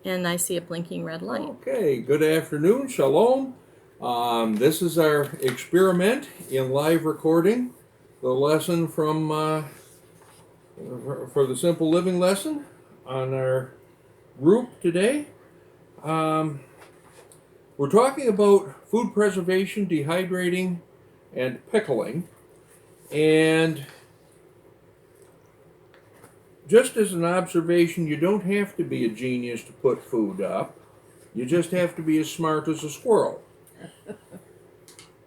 And I see a blinking red light. Okay, good afternoon, shalom. This is our experiment in live recording, the lesson from for the Simple Living lesson on our group today. Um, we're talking about food preservation, dehydrating, and pickling. And just as an observation, you don't have to be a genius to put food up. You just have to be as smart as a squirrel.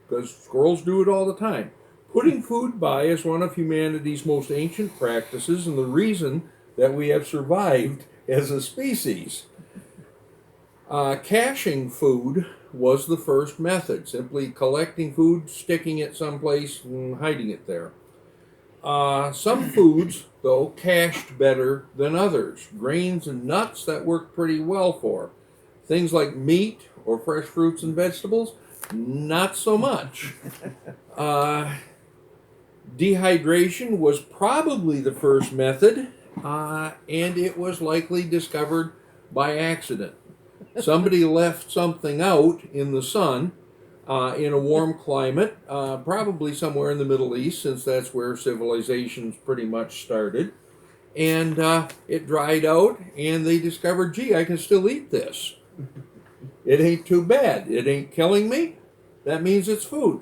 Because squirrels do it all the time. Putting food by is one of humanity's most ancient practices and the reason that we have survived as a species. Caching food was the first method, simply collecting food, sticking it someplace, and hiding it there. Some foods, though, cached better than others. Grains and nuts that worked pretty well for. Things like meat or fresh fruits and vegetables, not so much. Dehydration was probably the first method, and it was likely discovered by accident. Somebody left something out in the sun in a warm climate, probably somewhere in the Middle East, since that's where civilizations pretty much started. And it dried out, and they discovered, gee, I can still eat this. It ain't too bad. It ain't killing me. That means it's food.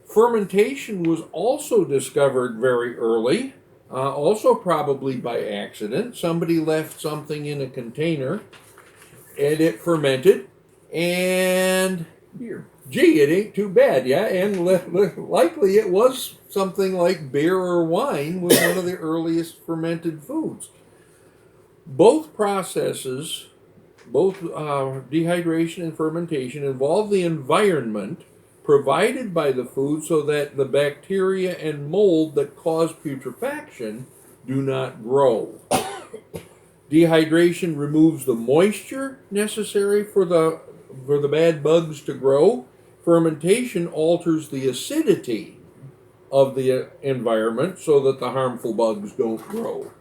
Fermentation was also discovered very early, also probably by accident. Somebody left something in a container and it fermented, and Beer. gee, it ain't too bad, yeah. And likely it was something like beer or wine was one of the earliest fermented foods. Both processes, both dehydration and fermentation, involve the environment provided by the food so that the bacteria and mold that cause putrefaction do not grow. Dehydration removes the moisture necessary for the bad bugs to grow. Fermentation alters the acidity of the environment so that the harmful bugs don't grow.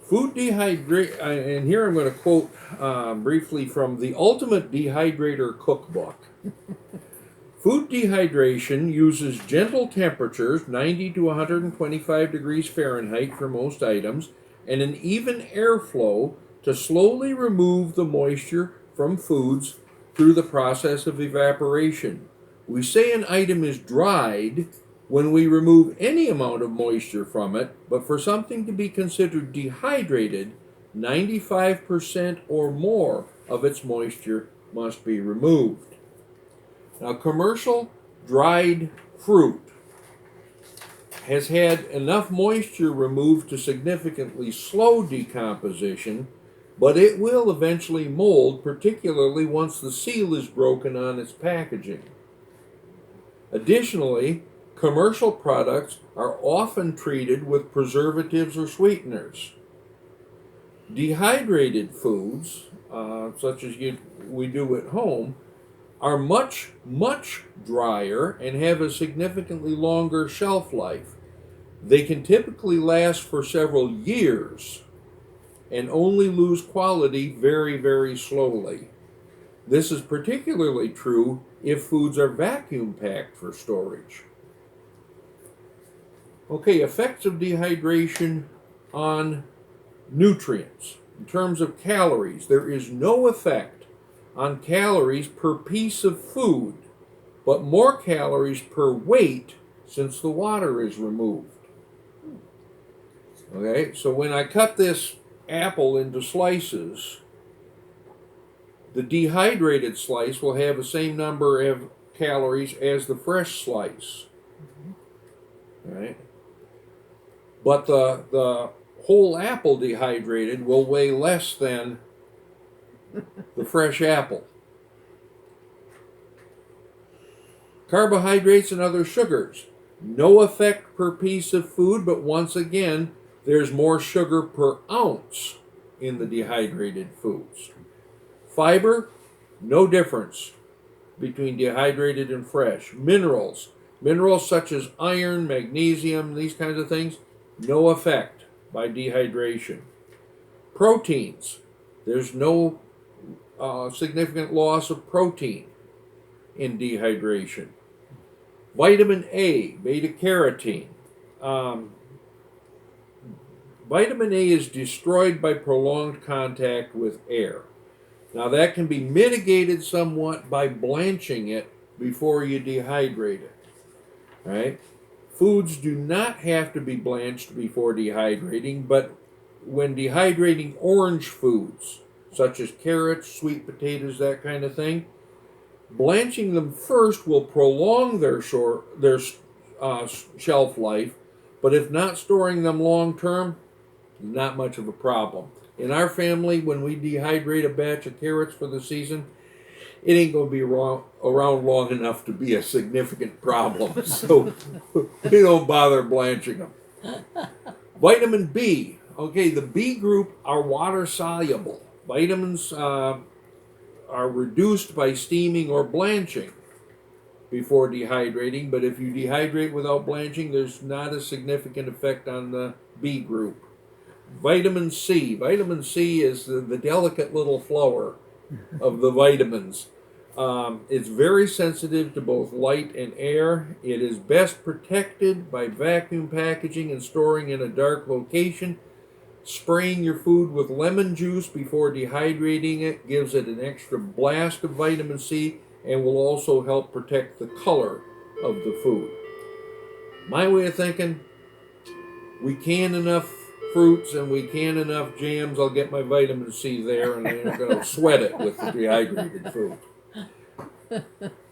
Food dehydrate, and here I'm going to quote briefly from the Ultimate Dehydrator Cookbook. Food dehydration uses gentle temperatures, 90 to 125 degrees Fahrenheit for most items, and an even airflow to slowly remove the moisture from foods through the process of evaporation. We say an item is dried when we remove any amount of moisture from it, but for something to be considered dehydrated, 95% or more of its moisture must be removed. Now, commercial dried fruit has had enough moisture removed to significantly slow decomposition, but it will eventually mold, particularly once the seal is broken on its packaging. Additionally, commercial products are often treated with preservatives or sweeteners. Dehydrated foods, such as we do at home, are much, much drier and have a significantly longer shelf life. They can typically last for several years and only lose quality very, very slowly. This is particularly true if foods are vacuum packed for storage. Okay, effects of dehydration on nutrients. In terms of calories, there is no effect on calories per piece of food, but more calories per weight since the water is removed. Okay, so when I cut this apple into slices, the dehydrated slice will have the same number of calories as the fresh slice. Right? But the whole apple dehydrated will weigh less than the fresh apple. Carbohydrates and other sugars. No effect per piece of food, but once again, there's more sugar per ounce in the dehydrated foods. Fiber, no difference between dehydrated and fresh. Minerals such as iron, magnesium, these kinds of things, no effect by dehydration. Proteins. There's no significant loss of protein in dehydration. Vitamin A, beta carotene. Um, Vitamin A is destroyed by prolonged contact with air. Now that can be mitigated somewhat by blanching it before you dehydrate it. Right? Foods do not have to be blanched before dehydrating, but when dehydrating orange foods, such as carrots, sweet potatoes, that kind of thing, blanching them first will prolong their shelf life, but if not storing them long term, not much of a problem. In our family, when we dehydrate a batch of carrots for the season, it ain't going to be around long enough to be a significant problem. So we don't bother blanching them. Vitamin B. Okay, the B group are water soluble. Vitamins are reduced by steaming or blanching before dehydrating, but if you dehydrate without blanching, there's not a significant effect on the B group. Vitamin C. Vitamin C is the delicate little flower of the vitamins. It's very sensitive to both light and air. It is best protected by vacuum packaging and storing in a dark location. Spraying your food with lemon juice before dehydrating it gives it an extra blast of vitamin C and will also help protect the color of the food. My way of thinking, we can enough fruits and we can enough jams, I'll get my vitamin C there and I'm going to sweat it with the dehydrated food.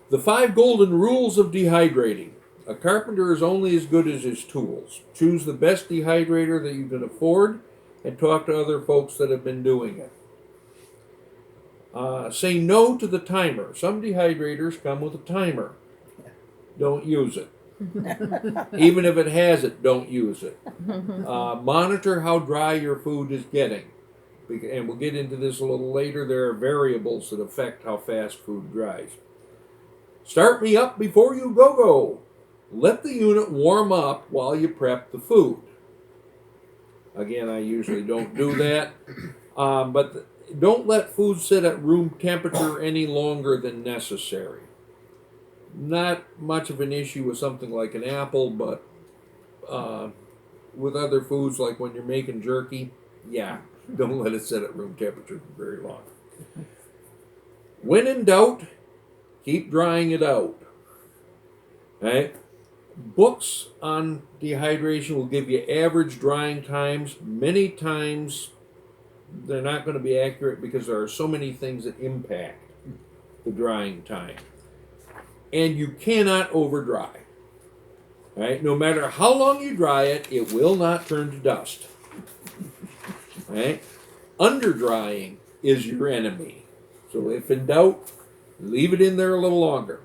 The 5 golden rules of dehydrating. A carpenter is only as good as his tools. Choose the best dehydrator that you can afford and talk to other folks that have been doing it. Say no to the timer. Some dehydrators come with a timer. Don't use it. Even if it has it, don't use it. Monitor how dry your food is getting. And we'll get into this a little later. There are variables that affect how fast food dries. Start me up before you go. Let the unit warm up while you prep the food. Again, I usually don't do that. But don't let food sit at room temperature any longer than necessary. Not much of an issue with something like an apple, but with other foods, like when you're making jerky, don't let it sit at room temperature for very long. When in doubt, keep drying it out. Right? Books on dehydration will give you average drying times. Many times they're not going to be accurate because there are so many things that impact the drying time. And you cannot over dry. Right? No matter how long you dry it, it will not turn to dust. Right? Under drying is your enemy. So if in doubt, leave it in there a little longer.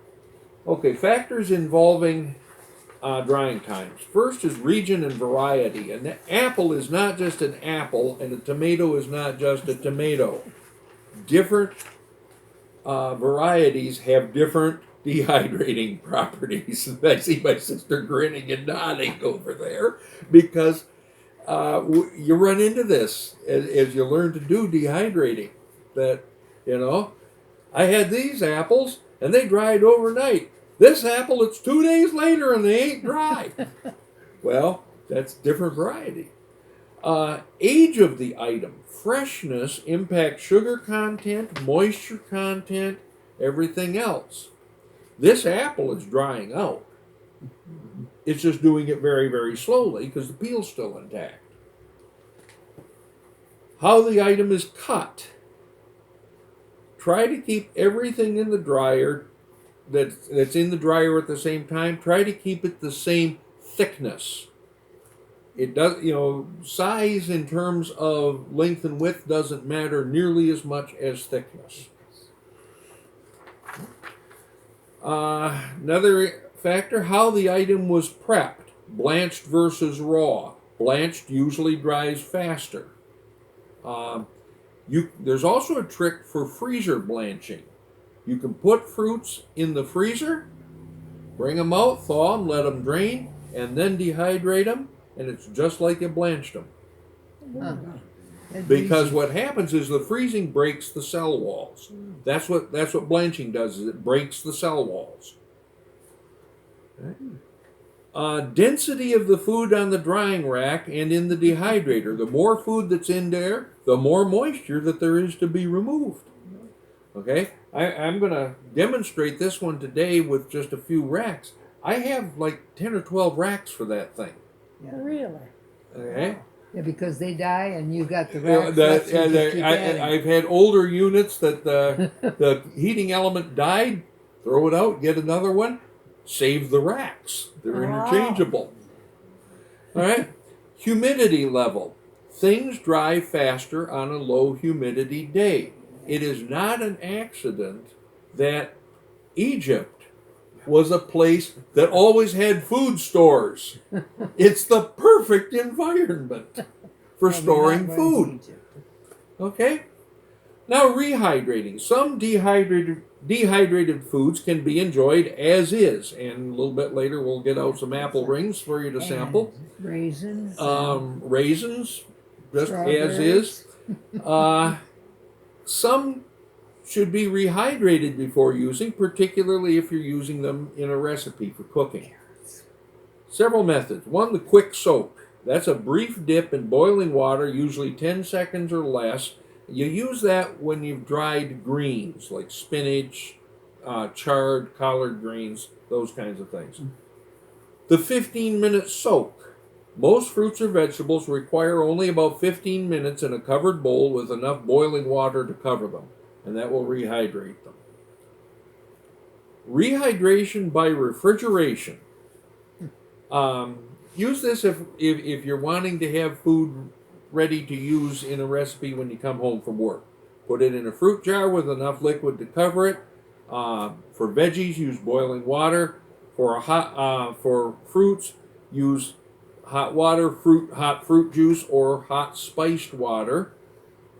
Okay, factors involving drying times. First is region and variety. An apple is not just an apple, and a tomato is not just a tomato. Different varieties have different dehydrating properties. I see my sister grinning and nodding over there because you run into this as you learn to do dehydrating. That, I had these apples and they dried overnight. This apple, it's 2 days later and they ain't dry. Well, that's different variety. Age of the item. Freshness impacts sugar content, moisture content, everything else. This apple is drying out. It's just doing it very, very slowly because the peel's still intact. How the item is cut. Try to keep everything in the dryer that's in the dryer at the same time. Try to keep it the same thickness. It does, size in terms of length and width doesn't matter nearly as much as thickness. Another factor, how the item was prepped. Blanched versus raw. Blanched usually dries faster. There's also a trick for freezer blanching. You can put fruits in the freezer, bring them out, thaw them, let them drain, and then dehydrate them, and it's just like you blanched them. because what happens is the freezing breaks the cell walls. That's what blanching does. Is it breaks the cell walls. Density of the food on the drying rack and in the dehydrator. The more food that's in there, the more moisture that there is to be removed. Okay, I'm going to demonstrate this one today with just a few racks. I have like 10 or 12 racks for that thing. Yeah. Really? Okay. Yeah, because they die and you got the You know, racks. That's what you keep I've had older units that the heating element died. Throw it out, get another one. Save the racks. They're interchangeable. All right. Humidity level. Things dry faster on a low humidity day. It is not an accident that Egypt was a place that always had food stores. It's the perfect environment for storing food. Okay? Now, rehydrating. Some dehydrated foods can be enjoyed as is, and a little bit later we'll get out some apple rings for you to sample. Raisins. Raisins, just as is. Some should be rehydrated before using, particularly if you're using them in a recipe for cooking. Several methods. One, the quick soak. That's a brief dip in boiling water, usually 10 seconds or less. You use that when you've dried greens, like spinach, chard, collard greens, those kinds of things. The 15-minute soak. Most fruits or vegetables require only about 15 minutes in a covered bowl with enough boiling water to cover them, and that will rehydrate them. Rehydration by refrigeration. Use this if you're wanting to have food ready to use in a recipe when you come home from work. Put it in a fruit jar with enough liquid to cover it. For veggies, use boiling water. For fruits, use hot water, hot fruit juice, or hot spiced water.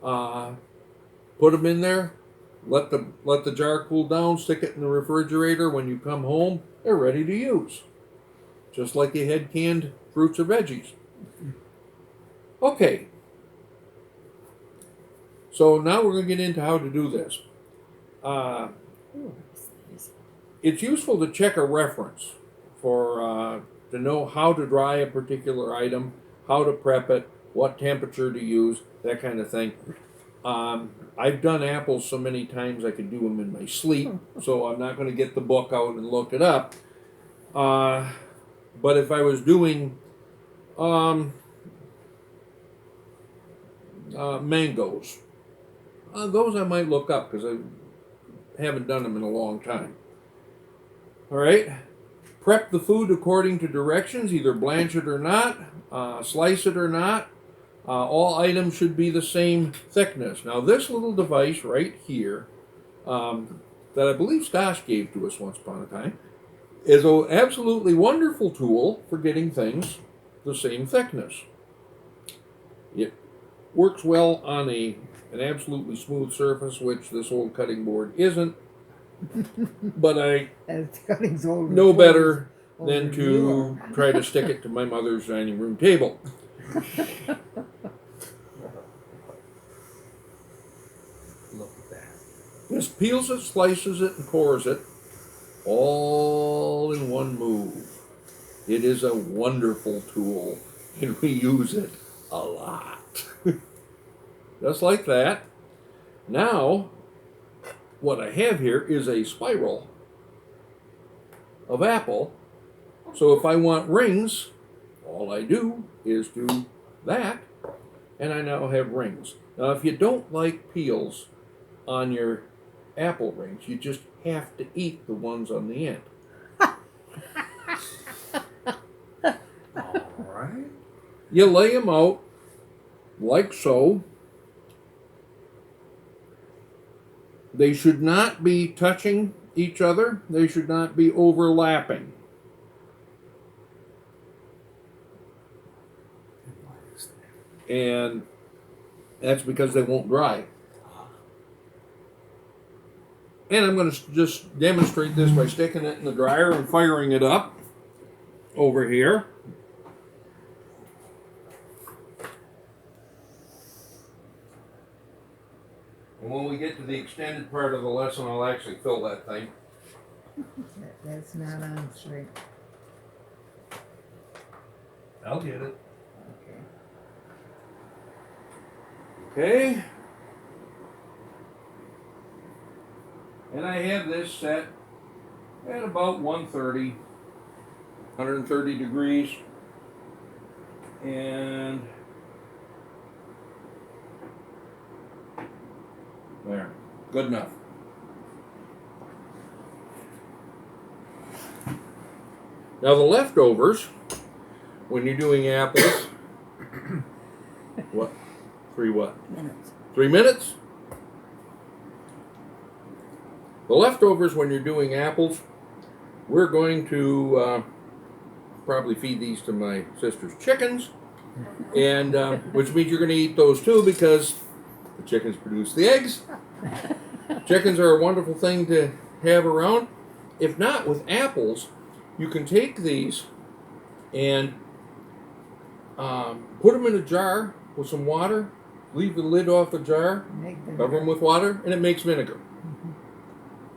Put them in there. Let the jar cool down. Stick it in the refrigerator. When you come home, they're ready to use, just like you had canned fruits or veggies. Okay. So now we're going to get into how to do this. It's useful to check a reference to know how to dry a particular item, how to prep it, what temperature to use, that kind of thing. I've done apples so many times I could do them in my sleep, so I'm not going to get the book out and look it up. But if I was doing mangoes, those I might look up because I haven't done them in a long time. All right. Prep the food according to directions, either blanch it or not, slice it or not. All items should be the same thickness. Now, this little device right here, that I believe Stosh gave to us once upon a time, is an absolutely wonderful tool for getting things the same thickness. It works well on an absolutely smooth surface, which this old cutting board isn't. But I know better than to try to stick it to my mother's dining room table. Look at that. Just peels it, slices it, and cores it all in one move. It is a wonderful tool, and we use it a lot. Just like that. Now, what I have here is a spiral of apple. So if I want rings, all I do is do that, and I now have rings. Now, if you don't like peels on your apple rings, you just have to eat the ones on the end. All right. You lay them out like so. They should not be touching each other. They should not be overlapping. And that's because they won't dry. And I'm going to just demonstrate this by sticking it in the dryer and firing it up over here. And when we get to the extended part of the lesson, I'll actually fill that thing. That's not on straight. I'll get it. Okay. Okay. And I have this set at about 130, 130 degrees. And there, good enough. Now the leftovers, when you're doing apples, what? 3 what? Minutes. 3 minutes? The leftovers when you're doing apples, we're going to probably feed these to my sister's chickens, and which means you're going to eat those too because the chickens produce the eggs. Chickens are a wonderful thing to have around. If not, with apples, you can take these and put them in a jar with some water, leave the lid off the jar, Make them cover them with water, and it makes vinegar.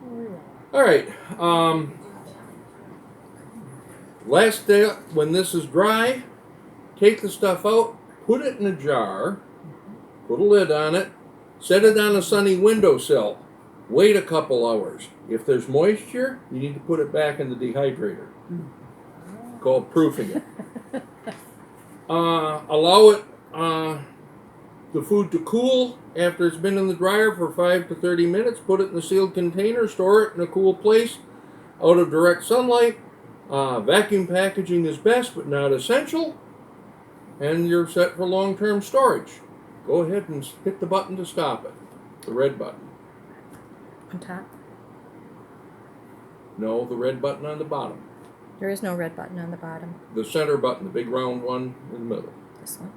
Oh, All right. Last step, when this is dry, take the stuff out, put it in a jar, put a lid on it, set it on a sunny windowsill. Wait a couple hours. If there's moisture, you need to put it back in the dehydrator. Called proofing it. Allow it, the food to cool after it's been in the dryer for 5 to 30 minutes. Put it in a sealed container. Store it in a cool place out of direct sunlight. Vacuum packaging is best, but not essential. And you're set for long-term storage. Go ahead and hit the button to stop it. The red button. On top. No, the red button on the bottom. There is no red button on the bottom. The center button, the big round one in the middle. This one.